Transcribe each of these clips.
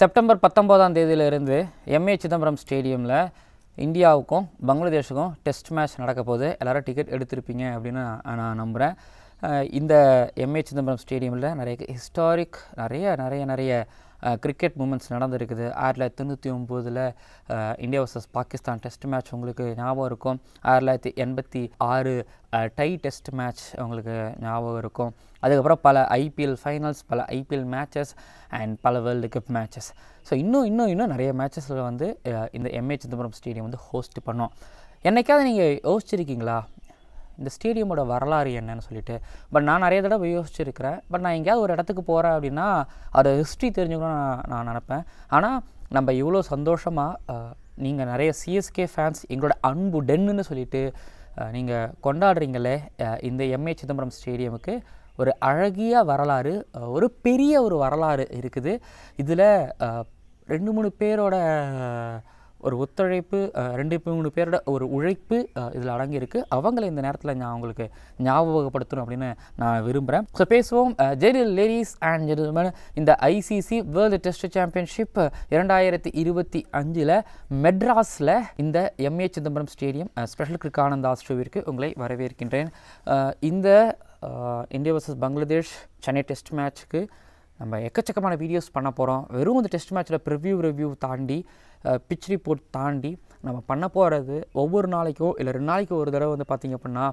September 19ஆம் தேதியிலிருந்து MA Chidambaram ஸ்டேடியமில் இந்தியாவுக்கும் பங்களாதேஷுக்கும் test match நடக்க போகுது. எல்லோரும் டிக்கெட் எடுத்திருப்பீங்க அப்படின்னு நான் நம்புகிறேன். இந்த எம்ஏ சிதம்பரம் ஸ்டேடியமில் நிறைய ஹிஸ்டாரிக் நிறைய கிரிக்கெட் மூமெண்ட்ஸ் நடந்திருக்குது. 1999 India versus Pakistan test match உங்களுக்கு ஞாபகம் இருக்கும். 1986 டை டெஸ்ட் மேட்ச் உங்களுக்கு ஞாபகம் இருக்கும். அதுக்கப்புறம் பல ஐபிஎல் ஃபைனல்ஸ், பல ஐபிஎல் மேட்சஸ் அண்ட் பல வேர்ல்டு கப் மேட்சஸ். ஸோ இன்னும் நிறைய மேட்சஸில் வந்து இந்த எம்ஏ சிதம்பரம் ஸ்டேடியம் வந்து ஹோஸ்ட் பண்ணோம். என்னைக்காவது நீங்கள் யோசிச்சிருக்கீங்களா இந்த ஸ்டேடியமோட வரலாறு என்னன்னு சொல்லிட்டு? பட் நான் நிறைய தடவை யோசிச்சிருக்கிறேன். பட் நான் எங்கேயாவது ஒரு இடத்துக்கு போகிறேன் அப்படின்னா அதோட ஹிஸ்ட்ரி தெரிஞ்சுக்கணும்னு நான் நினப்பேன். ஆனால் நம்ம இவ்வளோ சந்தோஷமாக நீங்கள் நிறைய சிஎஸ்கே ஃபேன்ஸ் எங்களோட அன்பு டென்னுன்னு சொல்லிட்டு நீங்கள் கொண்டாடுறீங்களே, இந்த எம்ஏ சிதம்பரம் ஸ்டேடியமுக்கு ஒரு அழகிய வரலாறு, ஒரு பெரிய ஒரு வரலாறு இருக்குது. இதில் 2-3 பேரோட ஒரு ஒத்துழைப்பு, 2-3 பேரோட ஒரு உழைப்பு இதில் அடங்கியிருக்கு. அவங்கள இந்த நேரத்தில் நான் உங்களுக்கு ஞாபகப்படுத்தணும் அப்படின்னு நான் விரும்புகிறேன். ஸோ பேசுவோம். ஜெரில் லேடிஸ் அண்ட் ஜென்டில்மேன், இந்த ஐசிசி வேர்ல்டு டெஸ்ட் சாம்பியன்ஷிப் 2025 மெட்ராஸில் இந்த MA Chidambaram stadium special cric Anand ஷோவிற்கு உங்களை வரவேற்கின்றேன். இந்த India versus Bangladesh Chennai test மேட்ச்சுக்கு நம்ம எக்கச்சக்கமான வீடியோஸ் பண்ண போகிறோம். வெறும் இந்த டெஸ்ட் மேட்ச்சில் ரிவ்யூ தாண்டி, பிச் ரிப்போர்ட் தாண்டி நம்ம பண்ண போகிறது ஒவ்வொரு நாளைக்கோ இல்லை 2 நாளைக்கோ ஒரு தடவை வந்து பார்த்திங்க அப்படின்னா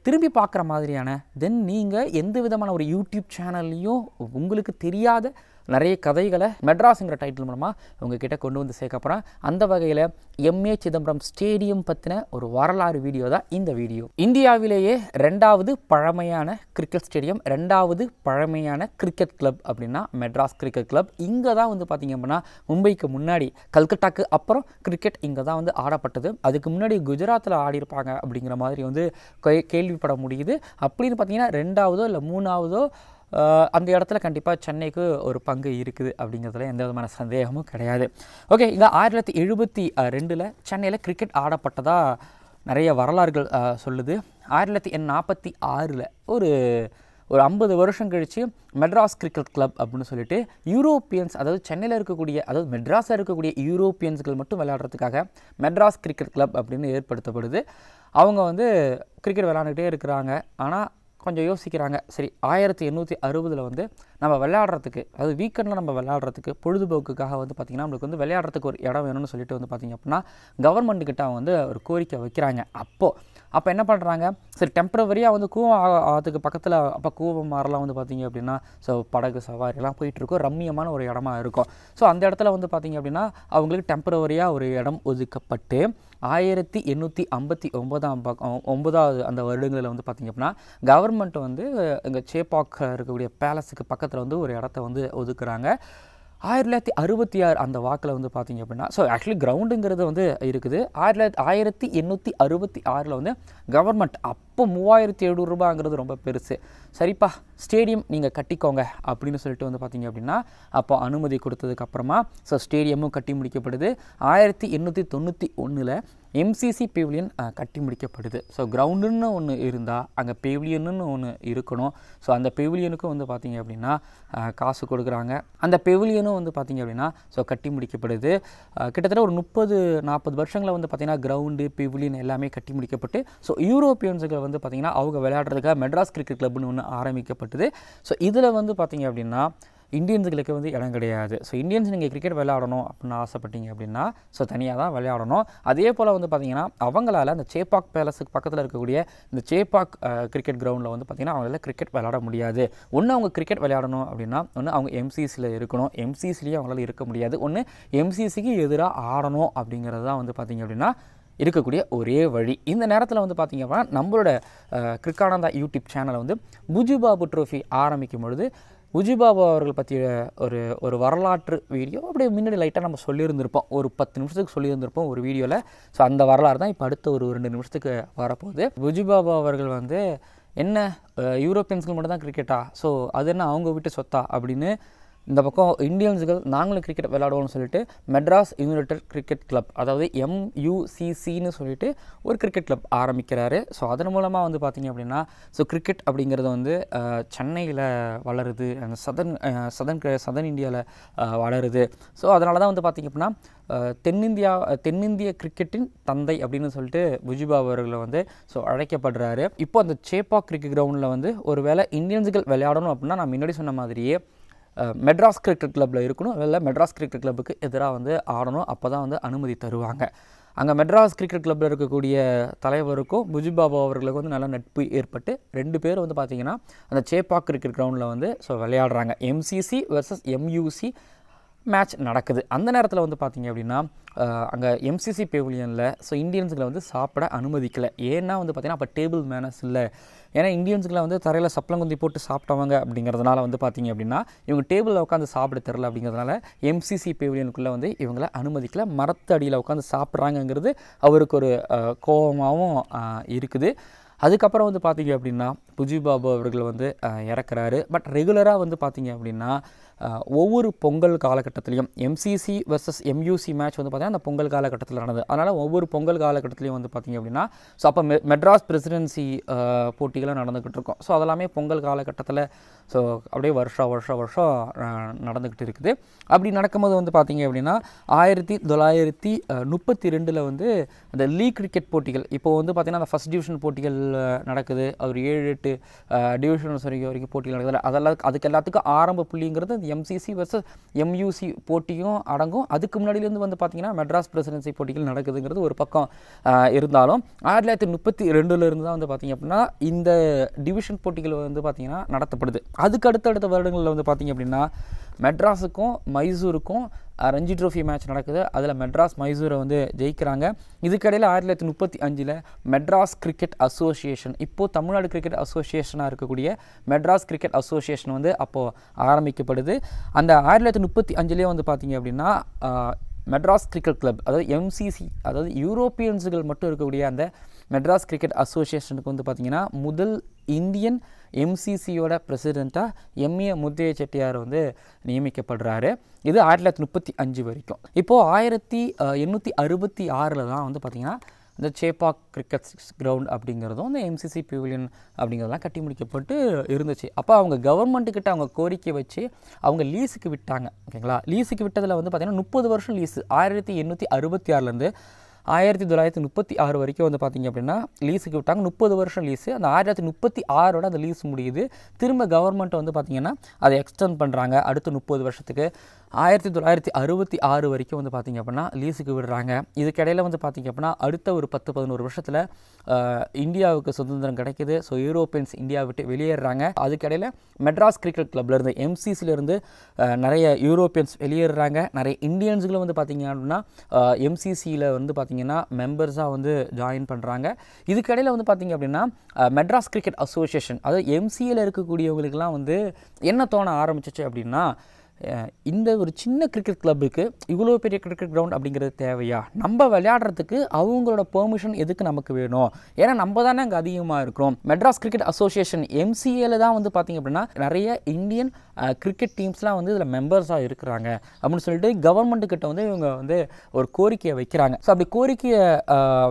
திரும்பி பார்க்குற மாதிரியான, தென் நீங்கள் எந்த விதமான ஒரு யூடியூப் சேனல்லையும் உங்களுக்கு தெரியாத நிறைய கதைகளை மெட்ராஸுங்கிற டைட்டில் மூலமாக உங்ககிட்ட கொண்டு வந்து சேர்க்க போகிறேன். அந்த வகையில் எம்ஏ சிதம்பரம் ஸ்டேடியம் பற்றின ஒரு வரலாறு வீடியோ தான் இந்த வீடியோ. இந்தியாவிலேயே 2வது பழமையான கிரிக்கெட் ஸ்டேடியம், 2வது பழமையான கிரிக்கெட் கிளப் அப்படின்னா மெட்ராஸ் கிரிக்கெட் கிளப். இங்கே தான் வந்து பார்த்திங்க அப்படின்னா மும்பைக்கு முன்னாடி, கல்கட்டாக்கு அப்புறம் கிரிக்கெட் இங்கே தான் வந்து ஆடப்பட்டது. அதுக்கு முன்னாடி குஜராத்தில் ஆடிருப்பாங்க அப்படிங்கிற மாதிரி வந்து கேள்விப்பட முடியுது. அப்படின்னு பார்த்திங்கன்னா 2வதோ இல்லை 3வதோ அந்த இடத்துல கண்டிப்பாக சென்னைக்கு ஒரு பங்கு இருக்குது அப்படிங்கிறதுல எந்த விதமான சந்தேகமும் கிடையாது. ஓகே, இங்கே 1972 சென்னையில் கிரிக்கெட் ஆடப்பட்டதாக நிறைய வரலாறுகள் சொல்லுது. 1946 ஒரு 50 வருஷம் கழித்து மெட்ராஸ் கிரிக்கெட் கிளப் அப்படின்னு சொல்லிட்டு யூரோப்பியன்ஸ், அதாவது சென்னையில் இருக்கக்கூடிய, அதாவது மெட்ராஸில் இருக்கக்கூடிய யூரோப்பியன்ஸ்கள் மட்டும் விளையாடுறதுக்காக மெட்ராஸ் கிரிக்கெட் கிளப் அப்படின்னு ஏற்படுத்தப்படுது. அவங்க வந்து கிரிக்கெட் விளையாண்டுக்கிட்டே இருக்கிறாங்க. ஆனால் கொஞ்சம் யோசிக்கிறாங்க, சரி 1860 வந்து நம்ம விளையாடுறதுக்கு, அதாவது வீக்கெண்டில் நம்ம விளையாடுறதுக்கு, பொழுதுபோக்குக்காக வந்து பார்த்திங்கன்னா நம்மளுக்கு வந்து விளையாடுறதுக்கு ஒரு இடம் வேணும்னு சொல்லிட்டு வந்து பார்த்திங்க அப்படின்னா கவர்மெண்ட்டுக்கிட்ட அவங்க வந்து ஒரு கோரிக்கை வைக்கிறாங்க. அப்போ என்ன பண்ணுறாங்க, சரி டெம்பரவரியாக வந்து கூவம் ஆற்றுக்கு பக்கத்தில், அப்போ கூவம் மாறலாம் வந்து பார்த்திங்க அப்படின்னா ஸோ படகு சவாரியெல்லாம் போயிட்டுருக்கும், ரம்மியமான ஒரு இடமா இருக்கும். ஸோ அந்த இடத்துல வந்து பார்த்திங்க அப்படின்னா அவங்களுக்கு டெம்பரவரியாக ஒரு இடம் ஒதுக்கப்பட்டு 1859 அந்த வருடங்களில் வந்து பார்த்திங்க அப்படின்னா கவர்மெண்ட் வந்து இங்கே சேப்பாக் இருக்கக்கூடிய பேலஸுக்கு பக்கத்தில் வந்து ஒரு இடத்த வந்து ஒதுக்குறாங்க. 1966 அந்த வாக்கில் வந்து பார்த்திங்க அப்படின்னா, ஸோ ஆக்சுவலி கிரவுண்டுங்கிறது வந்து இருக்குது. 1866 வந்து கவர்மெண்ட், அப்போ 3700 ரூபாங்கிறது ரொம்ப பெருசு, சரிப்பா ஸ்டேடியம் நீங்கள் கட்டிக்கோங்க அப்படின்னு சொல்லிட்டு வந்து பார்த்திங்க அப்படின்னா அப்போ அனுமதி கொடுத்ததுக்கப்புறமா ஸோ ஸ்டேடியமும் கட்டி முடிக்கப்படுது. 1891 எம்சிசி பெவிலியன் கட்டி முடிக்கப்படுது. ஸோ கிரவுண்டுன்னு ஒன்று இருந்தால் அங்கே பெவிலியன்னு ஒன்று இருக்கணும். ஸோ அந்த பெவிலியனுக்கும் வந்து பார்த்திங்க அப்படின்னா காசு கொடுக்குறாங்க. அந்த பெவிலியனும் வந்து பார்த்திங்க அப்படின்னா ஸோ கட்டி முடிக்கப்படுது. கிட்டத்தட்ட ஒரு 30-40 வருஷங்களில் வந்து பார்த்திங்கன்னா கிரவுண்டு, பெவிலியன் எல்லாமே கட்டி முடிக்கப்பட்டு ஸோ யூரோப்பியன்ஸுகள் வந்து பார்த்திங்கன்னா அவங்க விளையாடுறதுக்காக மெட்ராஸ் கிரிக்கெட் கிளப்னு ஒன்று ஆரம்பிக்கப்பட்டது. ஸோ இதில் வந்து பார்த்திங்க அப்படின்னா இந்தியன்ஸுகளுக்கு வந்து இடம் கிடையாது. ஸோ இந்தியன்ஸ் நீங்கள் கிரிக்கெட் விளையாடணும் அப்படின்னு ஆசைப்பட்டீங்க அப்படின்னா ஸோ தனியாக தான் விளையாடணும். அதே போல் வந்து பார்த்திங்கன்னா அவங்களால அந்த சேப்பாக் பேலஸுக்கு பக்கத்தில் இருக்கக்கூடிய இந்த சேப்பாக் கிரிக்கெட் கிரவுண்டில் வந்து பார்த்திங்கன்னா அவங்களால கிரிக்கெட் விளையாட முடியாது. ஒன்று அவங்க கிரிக்கெட் விளையாடணும் அப்படின்னா ஒன்று அவங்க எம்சிசியில் இருக்கணும், எம்சிசிலேயே அவங்களால இருக்க முடியாது. ஒன்று எம்சிசிக்கு எதிராக ஆடணும் அப்படிங்கிறது தான் வந்து பார்த்திங்க அப்படின்னா இருக்கக்கூடிய ஒரே வழி. இந்த நேரத்தில் வந்து பார்த்திங்க அப்படின்னா நம்மளோட கிரிக் ஆனந்தா யூடியூப் சேனலை வந்து புஜுபாபு ட்ரோஃபி ஆரம்பிக்கும் பொழுது புஜுபாபு அவர்கள் பற்றிய ஒரு வரலாற்று வீடியோ அப்படியே முன்னாடி லைட்டாக நம்ம சொல்லியிருந்திருப்போம், ஒரு 10 நிமிஷத்துக்கு சொல்லியிருந்திருப்போம் ஒரு வீடியோவில். ஸோ அந்த வரலாறு தான் இப்போ அடுத்த ஒரு 2 நிமிஷத்துக்கு வரப்போகுது. புஜுபாபு அவர்கள் வந்து என்ன யூரோப்பியன்ஸ்கள் மட்டும் தான் கிரிக்கெட்டா, ஸோ அது என்ன அவங்க விட்டு சொத்தா அப்படின்னு இந்த பக்கம் இந்தியன்ஸுகள் நாங்களும் கிரிக்கெட் விளையாடுவோம்னு சொல்லிட்டு மெட்ராஸ் யுனைடெட் கிரிக்கெட் கிளப், அதாவது MUCCன்னு சொல்லிட்டு ஒரு கிரிக்கெட் கிளப் ஆரம்பிக்கிறாரு. ஸோ அதன் மூலமாக வந்து பார்த்திங்க அப்படின்னா ஸோ கிரிக்கெட் அப்படிங்கிறது வந்து சென்னையில் வளருது, அந்த சதன் இந்தியாவில் வளருது. ஸோ அதனால தான் வந்து பார்த்திங்க அப்படின்னா தென்னிந்திய கிரிக்கெட்டின் தந்தை அப்படின்னு சொல்லிட்டு முஜிபு அவர்களை வந்து ஸோ அழைக்கப்படுறாரு. இப்போ அந்த சேப்பாக் கிரிக்கெட் கிரவுண்டில் வந்து ஒரு வேளை இந்தியன்ஸுகள் விளையாடணும் அப்படின்னா நான் முன்னாடி சொன்ன மாதிரியே மெட்ராஸ் கிரிக்கெட் கிளப்பில் இருக்கணும், இல்லை மெட்ராஸ் கிரிக்கெட் கிளப்புக்கு எதிராக வந்து ஆடணும். அப்போ தான் வந்து அனுமதி தருவாங்க. அங்கே மெட்ராஸ் கிரிக்கெட் கிளப்பில் இருக்கக்கூடிய தலைவருக்கும் முஜிபு அவர்களுக்கும் வந்து நல்ல நட்பு ஏற்பட்டு 2 பேர் வந்து பார்த்திங்கன்னா அந்த சேப்பாக் கிரிக்கெட் கிரவுண்டில் வந்து ஸோ விளையாடுறாங்க. MCC vs MUC மேட்ச் நடக்குது. அந்த நேரத்தில் வந்து பார்த்திங்க அப்படின்னா அங்கே MCC பெவிலியனில் ஸோ இந்தியன்ஸுகளை வந்து சாப்பிட அனுமதிக்கலை. ஏன்னா வந்து பார்த்திங்கன்னா அப்போ டேபிள் மேனர்ஸ் இல்லை. ஏன்னா இந்தியன்ஸுகளை வந்து தரையில் சப்பளங்குந்தி போட்டு சாப்பிட்டவங்க அப்படிங்கிறதுனால வந்து பார்த்திங்க அப்படின்னா இவங்க டேபிளில் உட்காந்து சாப்பிட தெரில அப்படிங்கிறதுனால MCC பெவிலியனுக்குள்ளே வந்து இவங்களை அனுமதிக்கலை. மரத்து அடியில் உட்காந்து சாப்பிட்றாங்கங்கிறது அவருக்கு ஒரு கோபமாகவும் இருக்குது. அதுக்கப்புறம் வந்து பார்த்திங்க அப்படின்னா முஜிபு அவர்கள் வந்து இறக்குறாரு. பட் ரெகுலராக வந்து பார்த்திங்க அப்படின்னா ஒவ்வொரு பொங்கல் காலகட்டத்திலையும் MCC vs MUC மேட்ச் வந்து பார்த்திங்கன்னா அந்த பொங்கல் காலகட்டத்தில் நடந்தது. அதனால் ஒவ்வொரு பொங்கல் காலகட்டத்திலையும் வந்து பார்த்திங்க அப்படின்னா ஸோ அப்போ மெட்ராஸ் பிரசிடென்சி போட்டிகளும் நடந்துக்கிட்டு இருக்கும். ஸோ அதெல்லாமே பொங்கல் காலகட்டத்தில் ஸோ அப்படியே வருஷம் நடந்துக்கிட்டு இருக்குது. அப்படி நடக்கும்போது வந்து பார்த்திங்க அப்படின்னா 1932 வந்து அந்த லீக் கிரிக்கெட் போட்டிகள் இப்போது வந்து பார்த்திங்கன்னா அந்த ஃபஸ்ட் டிவிஷன் போட்டிகள் நடக்குது. ஒரு 7-8 டிவிஷன்ஸ் வரைக்கும் போட்டிகள் நடக்குது. அதுக்கு எல்லாத்துக்கும் ஆரம்ப புள்ளிங்கிறது அந்த MCC vs MUC போட்டியும் அடங்கும். அதுக்கு முன்னாடியிலேருந்து வந்து பார்த்திங்கன்னா மெட்ராஸ் பிரசிடென்சி போட்டிகள் நடக்குதுங்கிறது ஒரு பக்கம் இருந்தாலும் 1932 தான் வந்து பார்த்திங்க அப்படின்னா இந்த டிவிஷன் போட்டிகள் வந்து பார்த்திங்கன்னா நடத்தப்படுது. அதுக்கு அடுத்தடுத்த வருடங்களில் வந்து பார்த்திங்க அப்படின்னா மெட்ராஸுக்கும் மைசூருக்கும் ரஞ்சி ட்ரோஃபி மேட்ச் நடக்குது. அதில் மெட்ராஸ் மைசூரை வந்து ஜெயிக்கிறாங்க. இதுக்கிடையில் 1935 மெட்ராஸ் கிரிக்கெட் அசோசியேஷன், இப்போது தமிழ்நாடு கிரிக்கெட் அசோசியேஷனாக இருக்கக்கூடிய மெட்ராஸ் கிரிக்கெட் அசோசியேஷன் வந்து அப்போது ஆரம்பிக்கப்படுது. அந்த 1935 வந்து பார்த்திங்க அப்படின்னா மெட்ராஸ் கிரிக்கெட் கிளப், அதாவது MCC, அதாவது யூரோப்பியன்ஸுகள் மட்டும் இருக்கக்கூடிய அந்த மெட்ராஸ் கிரிக்கெட் அசோசியேஷனுக்கு வந்து பார்த்திங்கன்னா முதல் இந்தியன் MCCயோட பிரசிடெண்ட்டாக MA முத்தைய செட்டியார் வந்து நியமிக்கப்படுறாரு. இது 1935 வரைக்கும். இப்போது 1866 தான் வந்து பார்த்திங்கன்னா இந்த சேப்பாக் கிரிக்கெட் கிரவுண்ட் அப்படிங்கிறதும் இந்த MCC பெவிலியன் அப்படிங்கிறதெல்லாம் கட்டி முடிக்கப்பட்டு இருந்துச்சு. அப்போ அவங்க கவர்மெண்ட்டுக்கிட்ட அவங்க கோரிக்கை வச்சு அவங்க லீஸுக்கு விட்டாங்க. ஓகேங்களா? லீஸுக்கு விட்டதில் வந்து பார்த்திங்கன்னா 30 வருஷம் லீஸு 1866 1936 வரைக்கும் வந்து பார்த்திங்க அப்படின்னா லீஸுக்கு விட்டாங்க. 30 வருஷம் லீஸு. அந்த 1936 அந்த லீஸ் முடியுது. திரும்ப கவர்மெண்ட் வந்து பார்த்திங்கன்னா அதை எக்ஸ்டெண்ட் பண்ணுறாங்க அடுத்த 30 வருஷத்துக்கு. 1966 வரைக்கும் வந்து பார்த்திங்க அப்படின்னா லீஸுக்கு விடுறாங்க. இதுக்கிடையில் வந்து பார்த்திங்க அப்படின்னா அடுத்த ஒரு 10-11 வருஷத்தில் இந்தியாவுக்கு சுதந்திரம் கிடைக்கிது. ஸோ யூரோப்பியன்ஸ் இந்தியா விட்டு வெளியேறாங்க. அதுக்கிடையில் மெட்ராஸ் கிரிக்கெட் கிளப்லேருந்து MCCலேருந்து நிறைய யூரோப்பியன்ஸ் வெளியேறாங்க. நிறைய இந்தியன்ஸுகளும் வந்து பார்த்திங்க அப்படின்னா MCCயில் வந்து பார்த்திங்கன்னா மெம்பர்ஸாக வந்து ஜாயின் பண்ணுறாங்க. இதுக்கிடையில் வந்து பார்த்திங்க அப்படின்னா மெட்ராஸ் கிரிக்கெட் அசோசியேஷன், அதாவது MCAயில் இருக்கக்கூடியவங்களுக்கெல்லாம் வந்து என்ன தோண ஆரம்பிச்சிச்சு அப்படின்னா இந்த ஒரு சின்ன கிரிக்கெட் கிளப்புக்கு இவ்வளோ பெரிய கிரிக்கெட் கிரவுண்ட் அப்படிங்கிறது தேவையா? நம்ம விளையாடுறதுக்கு அவங்களோட பெர்மிஷன் எதுக்கு நமக்கு வேணும்? ஏன்னா நம்ம தானே அங்கே அதிகமாக இருக்கிறோம். மெட்ராஸ் கிரிக்கெட் அசோசியேஷன் MCAல தான் வந்து பார்த்திங்க அப்படின்னா நிறைய இந்தியன் கிரிக்கெட் டீம்ஸ்லாம் வந்து இதில் மெம்பர்ஸாக இருக்கிறாங்க அப்படின்னு சொல்லிட்டு கவர்மெண்ட்டுக்கிட்ட வந்து இவங்க வந்து ஒரு கோரிக்கையை வைக்கிறாங்க. ஸோ அப்படி கோரிக்கையை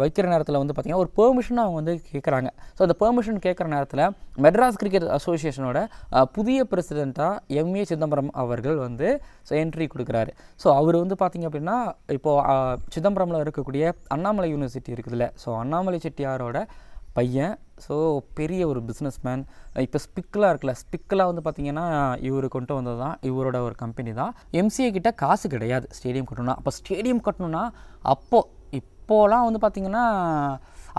வைக்கிற நேரத்தில் வந்து பார்த்திங்கன்னா ஒரு பெர்மிஷனை அவங்க வந்து கேட்குறாங்க. ஸோ அந்த பெர்மிஷன் கேட்குற நேரத்தில் மெட்ராஸ் கிரிக்கெட் அசோசியேஷனோட புதிய பிரசிடெண்ட்டாக MA சிதம்பரம் அவர்கள் வந்து ஸோ என்ட்ரி கொடுக்குறாரு. ஸோ அவர் வந்து பார்த்திங்க அப்படின்னா இப்போது சிதம்பரமில் இருக்கக்கூடிய அண்ணாமலை யூனிவர்சிட்டி இருக்குதுல்ல, ஸோ அண்ணாமலை செட்டியாரோட பையன். ஸோ பெரிய ஒரு பிஸ்னஸ் மேன். இப்போ ஸ்பிக்கெலாம் இருக்குல்ல, ஸ்பிக்கெலாம் வந்து பார்த்திங்கன்னா இவர் கொண்டு வந்தது தான், இவரோட ஒரு கம்பெனி தான். MCA கிட்ட காசு கிடையாது ஸ்டேடியம் கட்டணும்னா. அப்போ ஸ்டேடியம் கட்டணும்னா இப்போலாம் வந்து பார்த்திங்கன்னா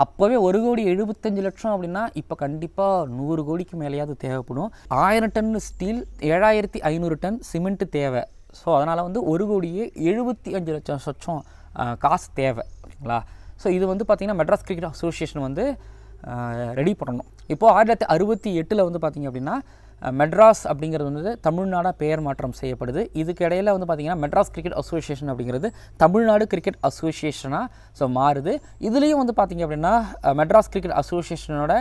அப்போவே 1,75,00,000 அப்படின்னா இப்போ கண்டிப்பாக 100 கோடிக்கு மேலேயாவது தேவைப்படும். 1000 டன் ஸ்டீல், 7,500 டன் சிமெண்ட்டு தேவை. ஸோ அதனால் வந்து 1,75,00,000 காசு தேவை. ஓகேங்களா? ஸோ இது வந்து பார்த்திங்கன்னா மெட்ராஸ் கிரிக்கெட் அசோசியேஷன் வந்து ரெடி பண்ணணும். இப்போது 1968 வந்து பார்த்திங்க அப்படின்னா மெட்ராஸ் அப்படிங்கிறது வந்து தமிழ்நாடாக பெயர் மாற்றம் செய்யப்படுது. இதுக்கு இடையில் வந்து பார்த்திங்கன்னா மெட்ராஸ் கிரிக்கெட் அசோசியேஷன் அப்படிங்கிறது தமிழ்நாடு கிரிக்கெட் அசோசியேஷனாக ஸோ மாறுது. இதுலேயும் வந்து பார்த்திங்க அப்படின்னா மெட்ராஸ் கிரிக்கெட் அசோசியேஷனோட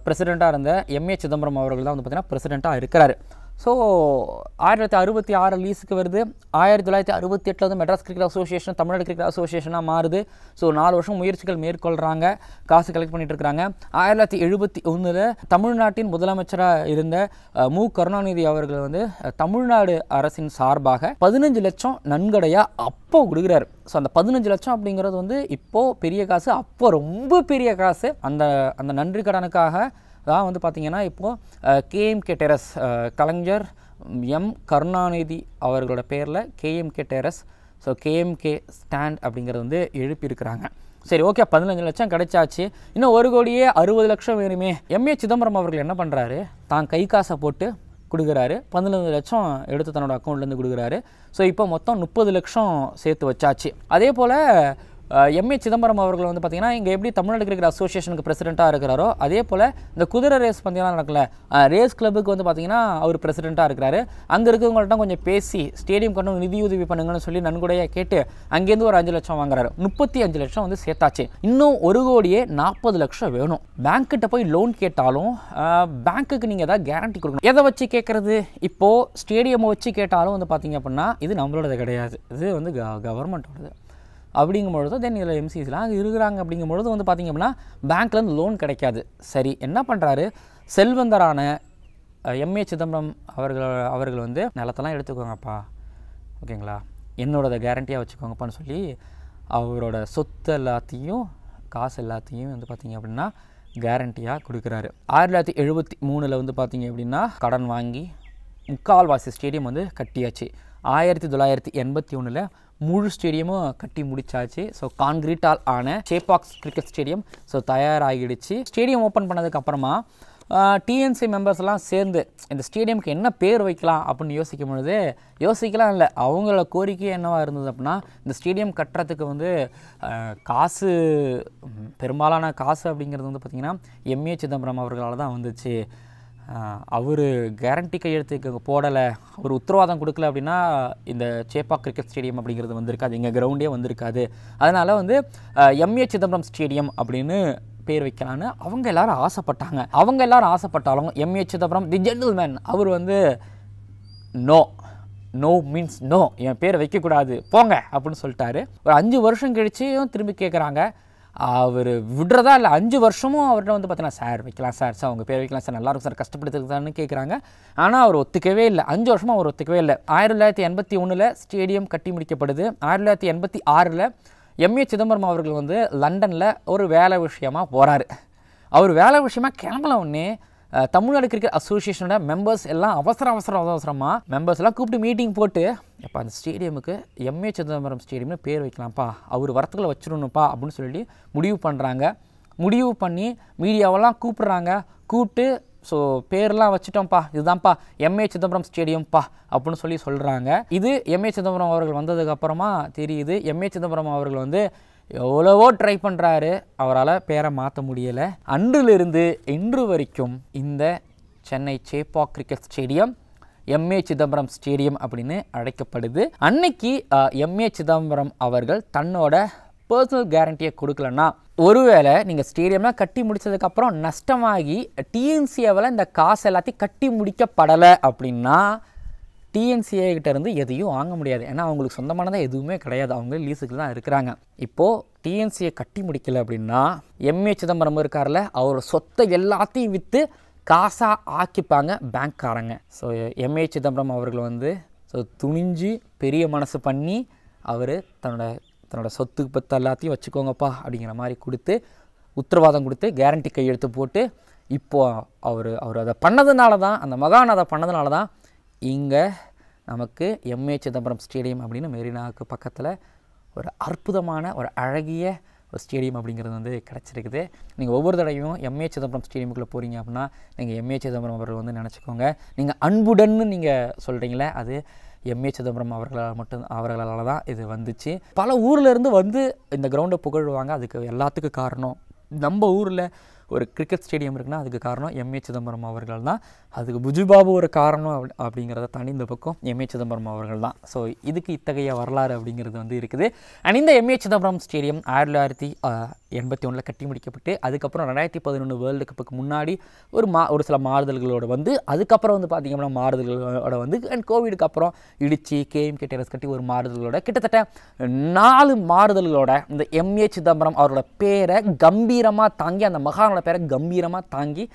பிரசிடெண்ட்டாக இருந்த MA சிதம்பரம் அவர்கள் தான் வந்து பார்த்திங்கன்னா பிரசிடெண்ட்டாக இருக்கிறாரு. ஸோ 1966 லீஸுக்கு வருது. 1968 வந்து Madras cricket association Tamil Nadu cricket அசோசியேஷனாக மாறுது. ஸோ 4 வருஷம் முயற்சிகள் மேற்கொள்கிறாங்க, காசு கலெக்ட் பண்ணிட்டு இருக்கிறாங்க. 1971 தமிழ்நாட்டின் முதலமைச்சராக இருந்த கருணாநிதி அவர்கள் வந்து தமிழ்நாடு அரசின் சார்பாக 15 லட்சம் நன்கொடையாக அப்போ கொடுக்குறாரு. ஸோ அந்த 15 லட்சம் அப்படிங்கிறது வந்து இப்போது பெரிய காசு, அப்போ ரொம்ப பெரிய காசு. அந்த நன்றி கடனுக்காக தான் வந்து பார்த்திங்கன்னா இப்போது கேஎம்கே டெரஸ், கலைஞர் கருணாநிதி அவர்களோட பேரில் KMK terrace, so KMK stand அப்படிங்கிறது வந்து எழுப்பியிருக்கிறாங்க. சரி, ஓகே, 15 லட்சம் கிடைச்சாச்சு. இன்னும் 1,60,00,000 வேணுமே. சிதம்பரம் அவர்கள் என்ன பண்ணுறாரு, தான் கை காசை போட்டு கொடுக்குறாரு. 15 லட்சம் எடுத்து தன்னோட அக்கௌண்ட்லேருந்து கொடுக்குறாரு. ஸோ இப்போ மொத்தம் 30 லட்சம் சேர்த்து வச்சாச்சு. அதே போல் சிதம்பரம் அவர்கள் வந்து பார்த்திங்கன்னா இங்கே எப்படி தமிழ்நாடு கிரிக்கெட் அசோசியேஷனுக்கு பிரசிடெண்ட்டாக இருக்கிறாரோ அதே போல் இந்த குதிரை ரேஸ் பந்தயம்லாம் நடக்கல, ரேஸ் கிளப்புக்கு வந்து பார்த்திங்கன்னா அவர் பிரசிடெண்ட்டாக இருக்கிறாரு. அங்கே இருக்கிறவங்கள்ட்ட கொஞ்சம் பேசி ஸ்டேடியம் கொண்டு நிதியுதவி பண்ணுங்கன்னு சொல்லி நன்கொடையாக கேட்டு அங்கேருந்து ஒரு 5 லட்சம் வாங்குறாரு. 35 லட்சம் வந்து சேர்த்தாச்சு. இன்னும் 1,40,00,000 வேணும். பேங்க்கிட்ட போய் லோன் கேட்டாலும் பேங்க்குக்கு நீங்கள் ஏதாவது கேரண்டி கொடுக்கணும். எதை வச்சு கேட்குறது? இப்போது ஸ்டேடியமை வச்சு கேட்டாலும் வந்து பார்த்திங்க அப்படின்னா இது நம்மளோடது கிடையாது, இது வந்து கவர்மெண்ட்டோடது. அப்படிங்கும்பொழுது தென் இதில் எம்சிஸ்லாம் அங்கே இருக்கிறாங்க. அப்படிங்கும்பொழுது வந்து பார்த்திங்க அப்படின்னா பேங்க்லேருந்து லோன் கிடைக்காது. சரி, என்ன பண்ணுறாரு, செல்வந்தரான சிதம்பரம் அவர்கள் வந்து நிலத்தெல்லாம் எடுத்துக்கோங்கப்பா, ஓகேங்களா, என்னோட கேரண்டியாக வச்சுக்கோங்கப்பான்னு சொல்லி அவரோட சொத்து எல்லாத்தையும் காசு எல்லாத்தையும் வந்து பார்த்திங்க அப்படின்னா கேரண்டியாக கொடுக்குறாரு. 1973 வந்து பார்த்திங்க அப்படின்னா கடன் வாங்கி முக்கால்வாசி ஸ்டேடியம் வந்து கட்டியாச்சு. 1981 முழு ஸ்டேடியமும் கட்டி முடிச்சாச்சு. ஸோ கான்கிரீட்டால் ஆன சேப்பாக் கிரிக்கெட் ஸ்டேடியம் ஸோ தயாராகிடுச்சு. ஸ்டேடியம் ஓப்பன் பண்ணதுக்கு அப்புறமா டிஎன்சி மெம்பர்ஸ்லாம் சேர்ந்து இந்த ஸ்டேடியமுக்கு என்ன பேர் வைக்கலாம் அப்படின்னு யோசிக்கும் பொழுது யோசிக்கலாம் இல்லை, அவங்களோட கோரிக்கை என்னவாக இருந்தது அப்படின்னா இந்த ஸ்டேடியம் கட்டுறதுக்கு வந்து காசு, பெரும்பாலான காசு அப்படிங்கிறது வந்து பார்த்திங்கன்னா சிதம்பரம் அவர்களால் தான் வந்துச்சு. அவர் கேரண்டி கையெழுத்துக்கு போடலை, அவர் உத்தரவாதம் கொடுக்கல அப்படின்னா இந்த சேப்பாக் கிரிக்கெட் ஸ்டேடியம் அப்படிங்கிறது வந்திருக்காது, எங்கள் கிரவுண்டே வந்திருக்காது. அதனால் வந்து சிதம்பரம் ஸ்டேடியம் அப்படின்னு பேர் வைக்கலான்னு அவங்க எல்லாரும் ஆசைப்பட்டாங்க. அவங்க எல்லாரும் ஆசைப்பட்டாலும் சிதம்பரம் தி ஜென்டில்மேன் அவர் வந்து நோ மீன்ஸ் நோ, என் பேரை வைக்கக்கூடாது போங்க அப்படின்னு சொல்லிட்டாரு. ஒரு 5 வருஷம் கழிச்சும் திரும்பி கேட்குறாங்க, அவர் விடுறதா இல்லை. 5 வருஷமும் அவர்கிட்ட வந்து பார்த்தீங்கன்னா சார் வைக்கலாம் சார், சார் உங்கள் பேர் வைக்கலாம் சார், நல்லாயிருக்கும் சார், கஷ்டப்படுத்துறதுன்னு கேட்குறாங்க. ஆனால் அவர் ஒத்துக்கவே இல்லை. 5 வருஷமாக அவர் ஒத்துக்கவே இல்லை. 1981 ஸ்டேடியம் கட்டி முடிக்கப்படுது. 1986 சிதம்பரம் அவர்கள் வந்து லண்டனில் ஒரு வேலை விஷயமாக போகிறாரு. அவர் வேலை விஷயமாக கிளம்பல உடனே தமிழ்நாடு கிரிக்கெட் அசோசியேஷனோட மெம்பர்ஸ் எல்லாம் அவசரமாக மெம்பர்ஸ் எல்லாம் கூப்பிட்டு மீட்டிங் போட்டு, எப்போ அந்த ஸ்டேடியமுக்கு சிதம்பரம் ஸ்டேடியம்னு பேர் வைக்கலாம்ப்பா, அவர் வரத்துக்குள்ள வச்சிடணும்ப்பா அப்படின்னு சொல்லி முடிவு பண்ணுறாங்க. முடிவு பண்ணி மீடியாவெல்லாம் கூப்பிட்டு ஸோ பேர்லாம் வச்சுட்டோம்ப்பா, இதுதான்ப்பா சிதம்பரம் ஸ்டேடியம்ப்பா அப்படின்னு சொல்லி சொல்கிறாங்க. இது சிதம்பரம் அவர்கள் வந்ததுக்கப்புறமா தெரியுது, சிதம்பரம் அவர்கள் வந்து எவ்வளவோ ட்ரை பண்ணுறாரு, அவரால் பேரை மாற்ற முடியலை. அன்றிலிருந்து இன்று வரைக்கும் இந்த Chennai Chepauk cricket stadium Chidambaram stadium அப்படின்னு அழைக்கப்படுது. அன்னைக்கு சிதம்பரம் அவர்கள் தன்னோட பர்சனல் கேரண்டியை கொடுக்கலன்னா, ஒருவேளை நீங்கள் ஸ்டேடியம்லாம் கட்டி முடித்ததுக்கப்புறம் நஷ்டமாகி டிஎன்சிஏவில் இந்த காசு எல்லாத்தையும் கட்டி முடிக்கப்படலை அப்படின்னா டிஎன்சிஏ கிட்டேருந்து எதையும் வாங்க முடியாது. ஏன்னா அவங்களுக்கு சொந்தமானதாக எதுவுமே கிடையாது, அவங்க லீஸுக்கு தான் இருக்கிறாங்க. இப்போது டிஎன்சிஏ கட்டி முடிக்கலை அப்படின்னா சிதம்பரம் இருக்கார்ல, அவர் சொத்தை எல்லாத்தையும் விற்று காசாக ஆக்கிப்பாங்க பேங்க்காரங்க. ஸோ சிதம்பரம் அவர்கள் வந்து ஸோ துணிஞ்சு பெரிய மனசு பண்ணி அவர் தன்னோட சொத்து பத்து எல்லாத்தையும் வச்சுக்கோங்கப்பா அப்படிங்கிற மாதிரி கொடுத்து உத்தரவாதம் கொடுத்து கேரண்டி கையெழுத்து போட்டு இப்போது அவர் அதை பண்ணதுனால தான், அந்த மகான் அதை பண்ணதுனால தான் இங்கே நமக்கு சிதம்பரம் ஸ்டேடியம் அப்படின்னு மெரினாவுக்கு பக்கத்தில் ஒரு அற்புதமான ஒரு அழகிய ஒரு ஸ்டேடியம் அப்படிங்கிறது வந்து கிடச்சிருக்குது. நீங்கள் ஒவ்வொரு தடவையும் சிதம்பரம் ஸ்டேடியமுக்குள்ளே போகிறீங்க அப்படின்னா நீங்கள் சிதம்பரம் அவர்கள் வந்து நினச்சிக்கோங்க. நீங்கள் அன்புடன்னு நீங்கள் சொல்கிறீங்களே, அது சிதம்பரம் அவர்களால் தான் இது வந்துச்சு. பல ஊர்லேருந்து வந்து இந்த கிரவுண்டை புகழ்வாங்க. அதுக்கு எல்லாத்துக்கும் காரணம் நம்ம ஊரில் ஒரு கிரிக்கெட் ஸ்டேடியம் இருக்குன்னா அதுக்கு காரணம் சிதம்பரம் அவர்கள் தான். அதுக்கு புஜுபாபு ஒரு காரணம் அப்படிங்கிறத தாண்டி இந்த பக்கம் எம்ஏ சிதம்பரம் அவர்கள் தான். ஸோ இதுக்கு இத்தகைய வரலாறு அப்படிங்கிறது வந்து இருக்குது. அண்ட் இந்த எம்ஏ சிதம்பரம் ஸ்டேடியம் 1981 கட்டி முடிக்கப்பட்டு அதுக்கப்புறம் 2011 வேர்ல்டு கப்புக்கு முன்னாடி ஒரு சில மாறுதல்களோடு வந்து அதுக்கப்புறம் வந்து பார்த்திங்கன்னா மாறுதல்களோட வந்து அண்ட் கோவிடுக்கு அப்புறம் இடிச்சு கேஎம்கே டெரஸ் கட்டி ஒரு மாறுதல்களோட கிட்டத்தட்ட 4 மாறுதல்களோட இந்த எம்ஏ சிதம்பரம் அவரோட பேரை கம்பீரமாக தாங்கி அந்த மகானோட பேரை கம்பீரமாக தாங்கி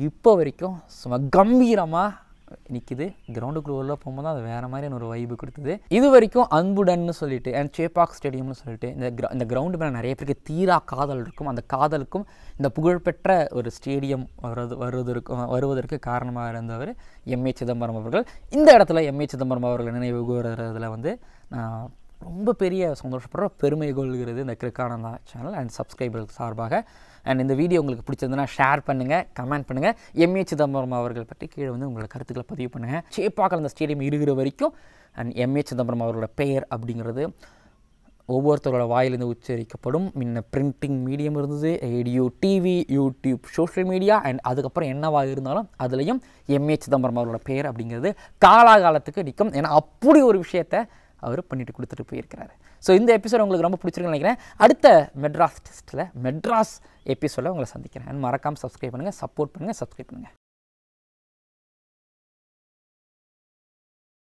இப்போ வரைக்கும் சும்மா கம்பீரமாக நிற்கிது. கிரவுண்டுக்குள்ள உள்ள போகும்போது அது வேறு மாதிரியான ஒரு வைப்பு கொடுத்தது. இது வரைக்கும் அன்புடன்னு சொல்லிட்டு அண்ட் சேப்பாக் ஸ்டேடியம்னு சொல்லிட்டு இந்த கிரவுண்டு மேலே நிறைய பேருக்கு தீரா காதல் இருக்கும். அந்த காதலுக்கும் இந்த புகழ்பெற்ற ஒரு ஸ்டேடியம் வருவதற்கு காரணமாக இருந்தவர் எம்ஏ சிதம்பரம் அவர்கள். இந்த இடத்துல எம்ஏ சிதம்பரம் அவர்கள் நினைவு கூறுறதுல வந்து ரொம்ப பெரிய சந்தோஷப்படுற பெருமை கொள்கிறது இந்த கிரிக்கானந்தா சேனல் அண்ட் சப்ஸ்கிரைபர்கள் சார்பாக. அண்ட் இந்த வீடியோ உங்களுக்கு பிடிச்சிருந்ததுன்னா ஷேர் பண்ணுங்கள், கமெண்ட் பண்ணுங்கள். எம்ஏ சிதம்பரம் அவர்கள் பற்றி கீழே வந்து உங்களோட கருத்துக்களை பதிவு பண்ணுங்கள். சேப்பாக்கில் அந்த ஸ்டேடியம் இருக்கிற வரைக்கும் அண்ட் எம்ஏ சிதம்பரம் அவரோட பெயர் அப்படிங்கிறது ஒவ்வொருத்தரோட வாயிலிருந்து உச்சரிக்கப்படும். முன்ன பிரிண்டிங் மீடியம் இருந்தது, radio, TV, YouTube, social media and அதுக்கப்புறம் என்னவாக இருந்தாலும் அதுலேயும் எம்ஏ சிதம்பரம் அவரோட பெயர் அப்படிங்கிறது காலாகாலத்துக்கு நிற்கும். ஏன்னா அப்படி ஒரு விஷயத்தை அவர் பண்ணிட்டு கொடுத்துட்டு போயிருக்கிறாரு. ஸோ இந்த எபிசோட் உங்களுக்கு ரொம்ப பிடிச்சிருக்குன்னு நினைக்கிறேன். அடுத்த மெட்ராஸ் எபிசோடில் உங்களை சந்திக்கிறேன். மறக்காமல் சப்ஸ்கிரைப் பண்ணுங்கள், சப்போர்ட் பண்ணுங்கள், சப்ஸ்கிரைப் பண்ணுங்கள்.